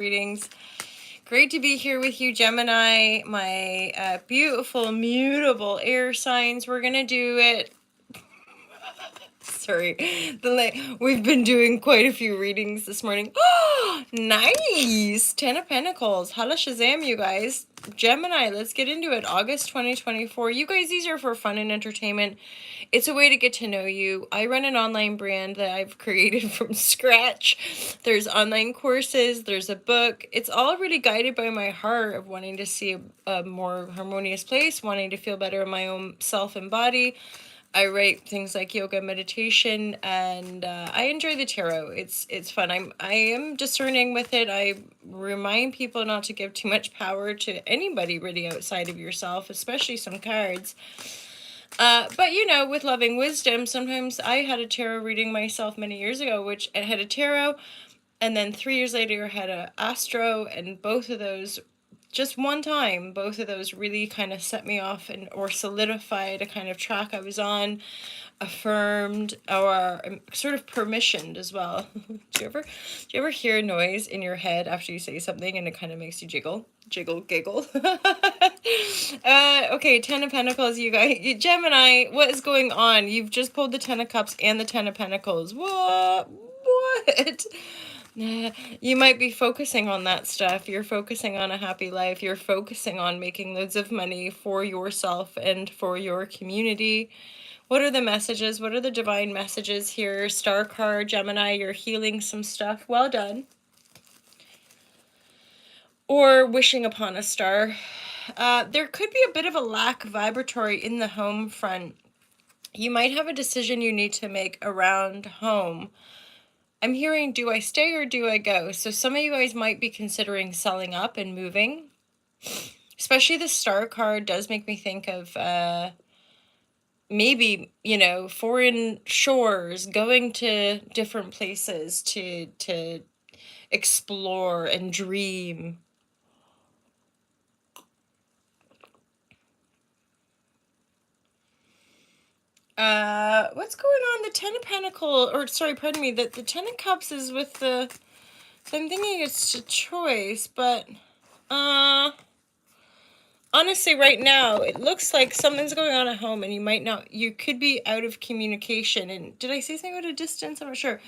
readings. Great to be here with you, Gemini, my beautiful, mutable air signs. We're going to do it. Sorry, we've been doing quite a few readings this morning. Oh, nice! 10 of Pentacles. Hala Shazam, you guys. Gemini, let's get into it. August 2024. You guys, these are for fun and entertainment. It's a way to get to know you. I run an online brand that I've created from scratch. There's online courses, there's a book. It's all really guided by my heart of wanting to see a more harmonious place, wanting to feel better in my own self and body. I write things like yoga, meditation, and I enjoy the tarot. It's fun. I am discerning with it. I remind people not to give too much power to anybody really outside of yourself, especially some cards. But you know, with loving wisdom, sometimes I had a tarot reading myself many years ago, which I had a tarot, and then 3 years later I had a astro, and both of those, just one time, both of those really kind of set me off or solidified a kind of track I was on, affirmed, or sort of permissioned as well. do you ever hear a noise in your head after you say something and it kind of makes you jiggle, giggle? Okay, 10 of Pentacles, you guys. Gemini, what is going on? You've just pulled the 10 of Cups and the 10 of Pentacles. What? You might be focusing on that stuff. You're focusing on a happy life. You're focusing on making loads of money for yourself and for your community. What are the messages? What are the divine messages here? Star card, Gemini, you're healing some stuff. Well done. Or wishing upon a star. There could be a bit of a lack vibratory in the home front. You might have a decision you need to make around home. I'm hearing, do I stay or do I go? So some of you guys might be considering selling up and moving. Especially the star card does make me think of maybe, you know, foreign shores, going to different places to explore and dream. What's going on? The 10 of Pentacles, or sorry, pardon me, the 10 of Cups is with the, so I'm thinking it's a choice, but, honestly, right now, it looks like something's going on at home, and you could be out of communication, and did I say something about a distance? I'm not sure.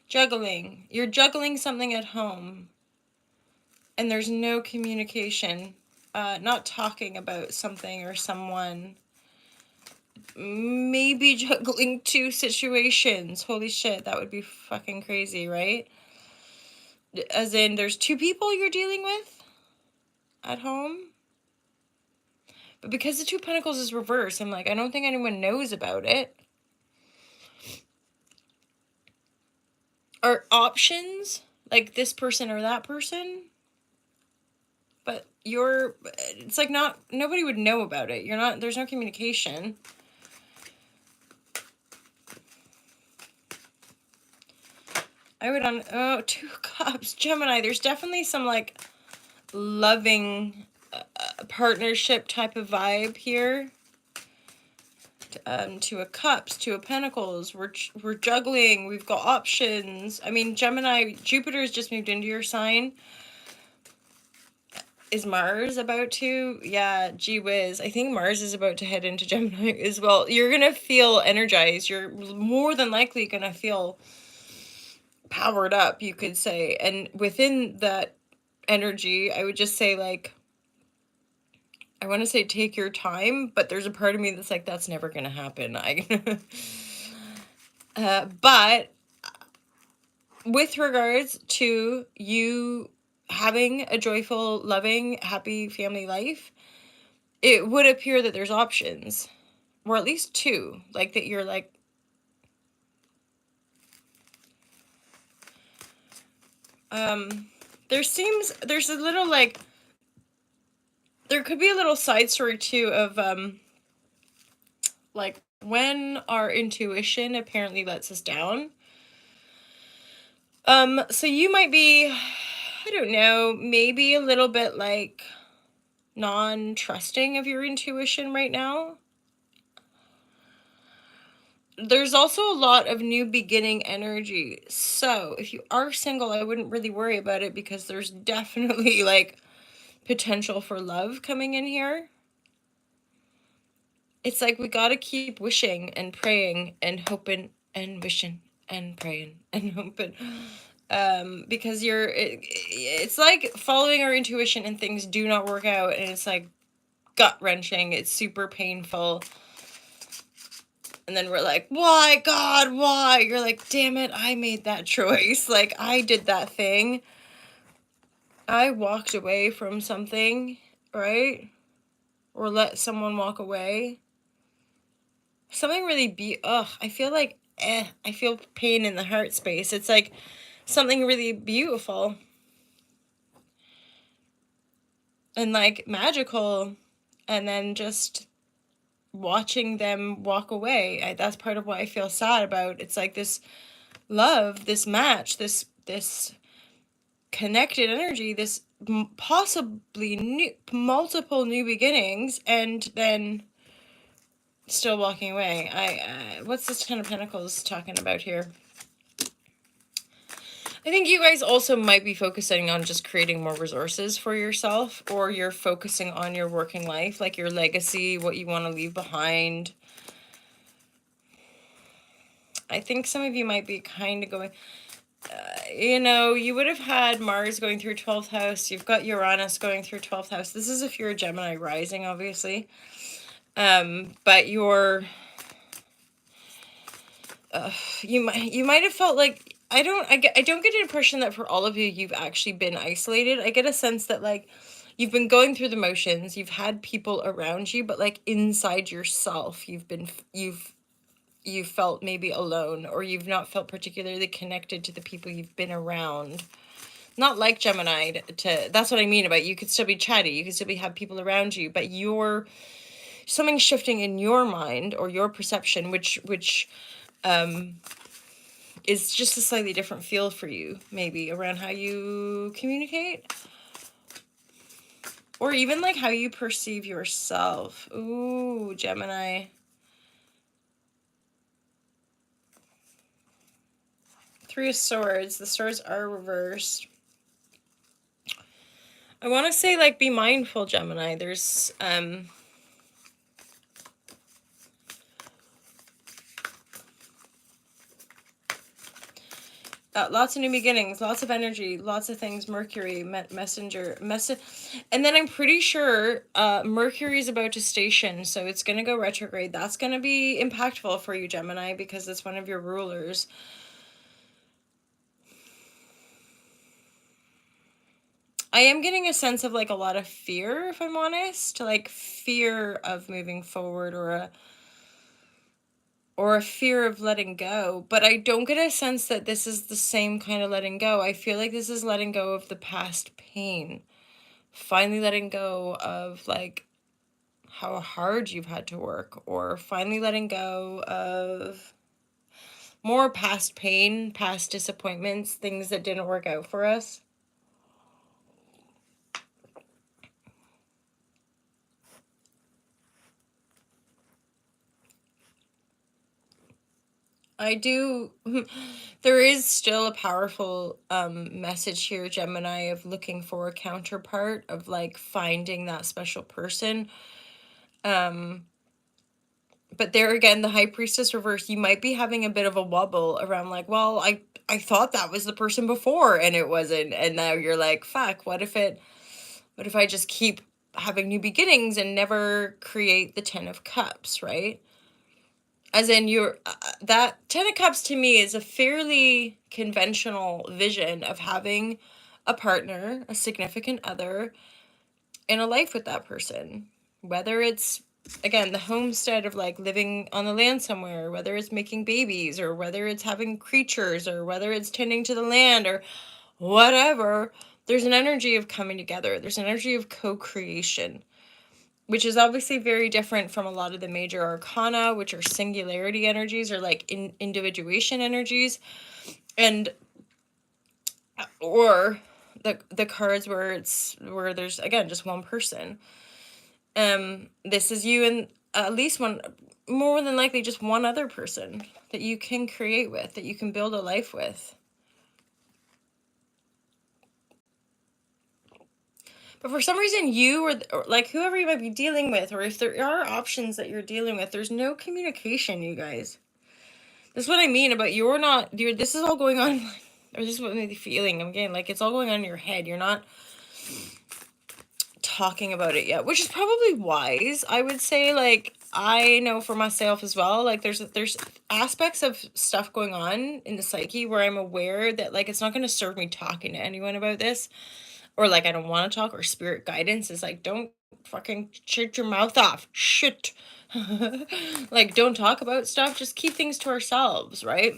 Juggling. You're juggling something at home, and there's no communication. Not talking about something or someone. Maybe juggling two situations. Holy shit, that would be fucking crazy, right? As in, there's two people you're dealing with at home. But because the 2 of Pentacles is reversed, I'm like, I don't think anyone knows about it. Are options, like this person or that person, but it's like nobody would know about it. There's no communication. I would 2 of Cups, Gemini, there's definitely some like loving partnership type of vibe here. 2 of Cups, 2 of Pentacles, we're juggling, we've got options. I mean, Gemini, Jupiter's just moved into your sign. Is Mars about to? Yeah, gee whiz. I think Mars is about to head into Gemini as well. You're going to feel energized. You're more than likely going to feel powered up, you could say. And within that energy, I would just say, like, I want to say take your time, but there's a part of me that's like, that's never going to happen. But with regards to you having a joyful, loving, happy family life, it would appear that there's options, or at least 2, like that you're like, there's a little like, there could be a little side story too of like when our intuition apparently lets us down. So you might be, I don't know, maybe a little bit like non-trusting of your intuition right now. there's also a lot of new beginning energy. So if you are single, I wouldn't really worry about it because there's definitely like potential for love coming in here. It's like we gotta keep wishing and praying and hoping and wishing and praying and hoping. Because it's like following our intuition and things do not work out, and it's like gut wrenching. It's super painful. And then we're like, why, God, why? You're like, damn it, I made that choice. Like, I did that thing. I walked away from something, right? Or let someone walk away. Something really I feel like, I feel pain in the heart space. It's like something really beautiful and like magical. And then just watching them walk away. That's part of what I feel sad about. It's like this love, this match, this connected energy, this possibly multiple new beginnings, and then still walking away. What's this Ten of Pentacles talking about here? I think you guys also might be focusing on just creating more resources for yourself, or you're focusing on your working life, like your legacy, what you want to leave behind. I think some of you might be kind of going, you know, you would have had Mars going through 12th house. You've got Uranus going through 12th house. This is if you're a Gemini rising, obviously. But you're, you might have felt like, I don't get the impression that for all of you, you've actually been isolated. I get a sense that like, you've been going through the motions, you've had people around you, but like inside yourself, you've felt maybe alone, or you've not felt particularly connected to the people you've been around. Not like Gemini that's what I mean about you could still be chatty, you could still have people around you, but something shifting in your mind or your perception, which is just a slightly different feel for you, maybe around how you communicate, or even like how you perceive yourself. Ooh, Gemini. Three of Swords. The swords are reversed. I want to say, like, be mindful, Gemini. There's, lots of new beginnings, lots of energy, lots of things. Mercury, messenger, and then I'm pretty sure Mercury is about to station, so it's going to go retrograde. That's going to be impactful for you, Gemini, because it's one of your rulers. I am getting a sense of like a lot of fear, if I'm honest, like fear of moving forward, or a fear of letting go. But I don't get a sense that this is the same kind of letting go. I feel like this is letting go of the past pain. Finally letting go of like how hard you've had to work, or finally letting go of more past pain, past disappointments, things that didn't work out for us. I do. There is still a powerful message here, Gemini, of looking for a counterpart, of like finding that special person. But there again, the High Priestess reverse, you might be having a bit of a wobble around like, well, I thought that was the person before and it wasn't. And now you're like, fuck, what if I just keep having new beginnings and never create the 10 of Cups, right? As in, that 10 of Cups to me is a fairly conventional vision of having a partner, a significant other, in a life with that person. Whether it's, again, the homestead of like living on the land somewhere, whether it's making babies, or whether it's having creatures, or whether it's tending to the land, or whatever, there's an energy of coming together. There's an energy of co-creation, which is obviously very different from a lot of the major arcana, which are singularity energies, or like individuation energies, and or the cards where there's again just one person. This is you and at least one, more than likely just one other person that you can create with, that you can build a life with. But for some reason, you or like whoever you might be dealing with, or if there are options that you're dealing with, there's no communication, you guys. That's what I mean about you're not, dude, this is all going on, or this is what the feeling I'm getting, like it's all going on in your head. You're not talking about it yet, which is probably wise. I would say, like, I know for myself as well, like there's aspects of stuff going on in the psyche where I'm aware that like it's not going to serve me talking to anyone about this, or like I don't want to talk, or spirit guidance is like, don't fucking shut your mouth off, shit. Like, don't talk about stuff, just keep things to ourselves, right?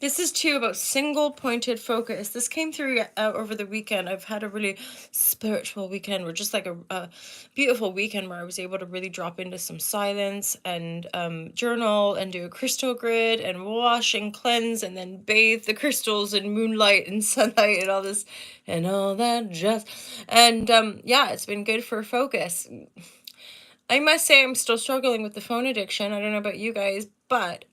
This is too about single pointed focus. This came through over the weekend. I've had a really spiritual weekend, or just like a beautiful weekend where I was able to really drop into some silence and journal and do a crystal grid and wash and cleanse and then bathe the crystals in moonlight and sunlight and all this and all that jazz. And yeah, it's been good for focus. I must say I'm still struggling with the phone addiction. I don't know about you guys, but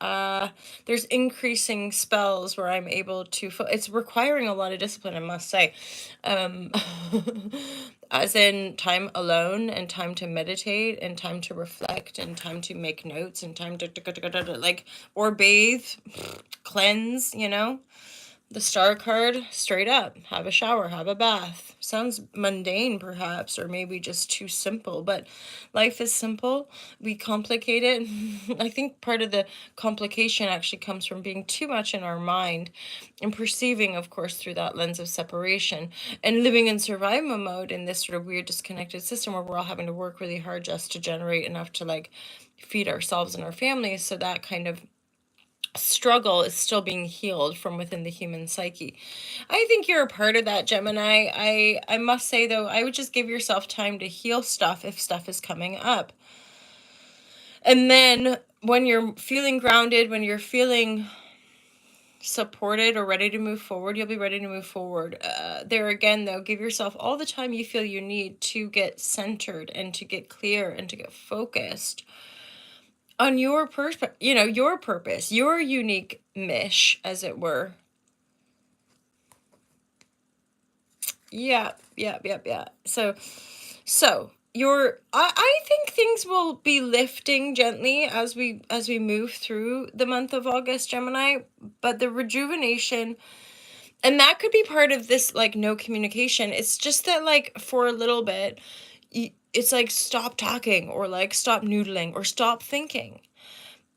there's increasing spells where I'm able to it's requiring a lot of discipline, I must say. Um as in time alone and time to meditate and time to reflect and time to make notes and time to like, or bathe, cleanse, you know? The star card, straight up, have a shower, have a bath. Sounds mundane, perhaps, or maybe just too simple, but life is simple. We complicate it. I think part of the complication actually comes from being too much in our mind and perceiving, of course, through that lens of separation and living in survival mode in this sort of weird disconnected system where we're all having to work really hard just to generate enough to like feed ourselves and our families. So that kind of struggle is still being healed from within the human psyche. I think you're a part of that, Gemini. I must say though, I would just give yourself time to heal stuff if stuff is coming up. And then when you're feeling grounded, when you're feeling supported or ready to move forward, you'll be ready to move forward. There again though, give yourself all the time you feel you need to get centered and to get clear and to get focused on your your purpose, your unique mish, as it were. Yeah. So I think things will be lifting gently as we move through the month of August, Gemini, but the rejuvenation, and that could be part of this like no communication. It's just that like for a little bit it's like stop talking, or like stop noodling, or stop thinking.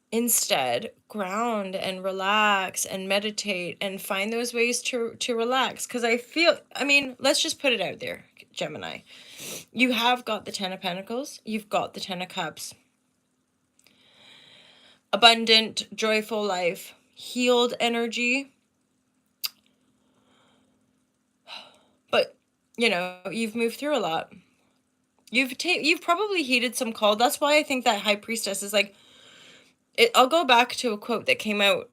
Instead, ground and relax and meditate and find those ways to relax. Because I mean, let's just put it out there, Gemini. You have got the Ten of Pentacles. You've got the Ten of Cups. Abundant, joyful life. Healed energy. But, you've moved through a lot. You've probably heeded some call. That's why I think that High Priestess is like, I'll go back to a quote that came out,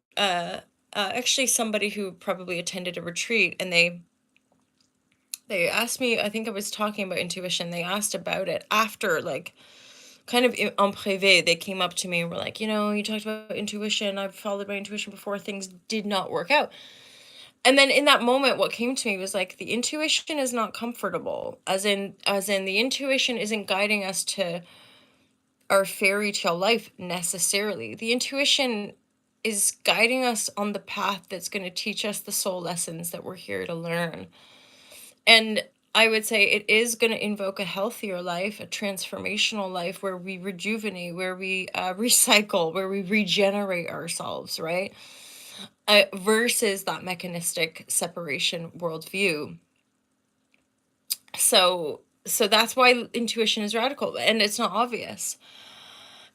actually somebody who probably attended a retreat, and they asked me, I think I was talking about intuition, they asked about it after, like, kind of en privé, they came up to me and were like, you talked about intuition, I've followed my intuition before, things did not work out. And then in that moment, what came to me was like, the intuition is not comfortable, as in the intuition isn't guiding us to our fairy tale life necessarily. The intuition is guiding us on the path that's going to teach us the soul lessons that we're here to learn. And I would say it is going to invoke a healthier life, a transformational life where we rejuvenate, where we recycle, where we regenerate ourselves, right? Versus that mechanistic separation worldview. So that's why intuition is radical, and it's not obvious.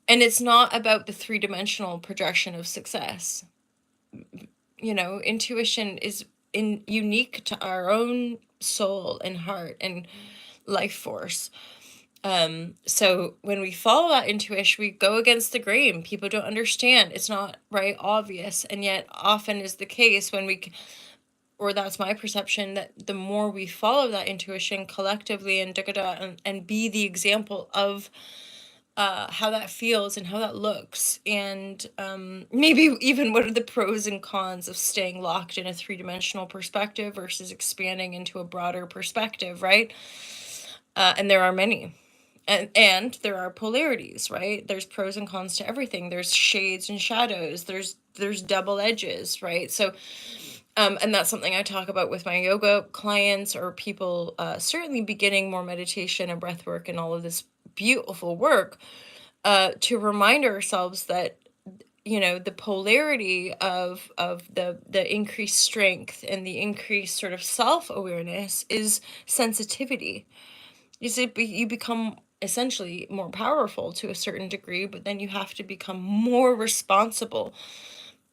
And it's not about the three-dimensional projection of success. Intuition is unique to our own soul and heart and life force. So when we follow that intuition, we go against the grain. People don't understand. It's not obvious, and yet often is the case when or that's my perception, that the more we follow that intuition collectively and be the example of how that feels and how that looks, and maybe even what are the pros and cons of staying locked in a three-dimensional perspective versus expanding into a broader perspective, right? And there are many. And there are polarities, right? There's pros and cons to everything. There's shades and shadows. There's double edges, right? So and that's something I talk about with my yoga clients or people certainly beginning more meditation and breath work and all of this beautiful work, to remind ourselves that, you know, the polarity of the increased strength and the increased sort of self-awareness is sensitivity. You see, you become essentially more powerful to a certain degree, but then you have to become more responsible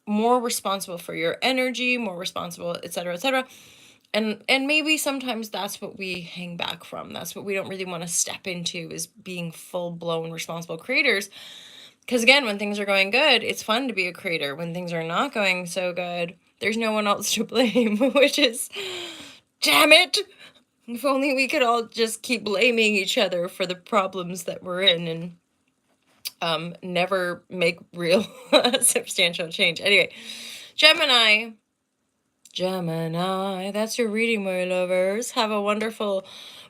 for your energy, more responsible, et cetera, et cetera. And maybe sometimes that's what we hang back from. That's what we don't really want to step into, is being full-blown responsible creators. Because again, when things are going good, it's fun to be a creator. When things are not going so good, there's no one else to blame, which is, damn it. If only we could all just keep blaming each other for the problems that we're in, and never make real substantial change. Anyway, Gemini, that's your reading, my lovers. Have a wonderful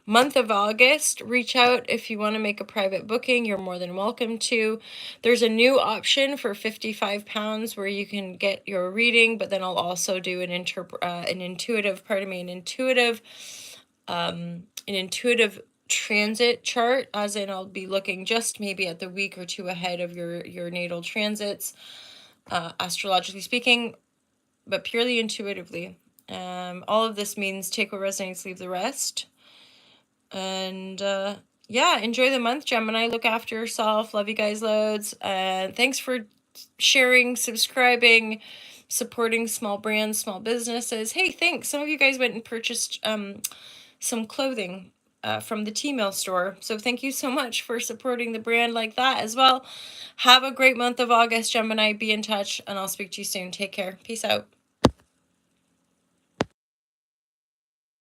month of August. Reach out if you want to make a private booking. You're more than welcome to. There's a new option for £55 where you can get your reading, but then I'll also do an intuitive transit chart, as in I'll be looking just maybe at the week or two ahead of your natal transits, astrologically speaking, but purely intuitively. All of this means take what resonates, leave the rest. And yeah, enjoy the month, Gemini. Look after yourself. Love you guys loads. And thanks for sharing, subscribing, supporting small brands, small businesses. Hey, thanks. Some of you guys went and purchased some clothing from the T-Mail store. So thank you so much for supporting the brand like that as well. Have a great month of August, Gemini. Be in touch, and I'll speak to you soon. Take care. Peace out.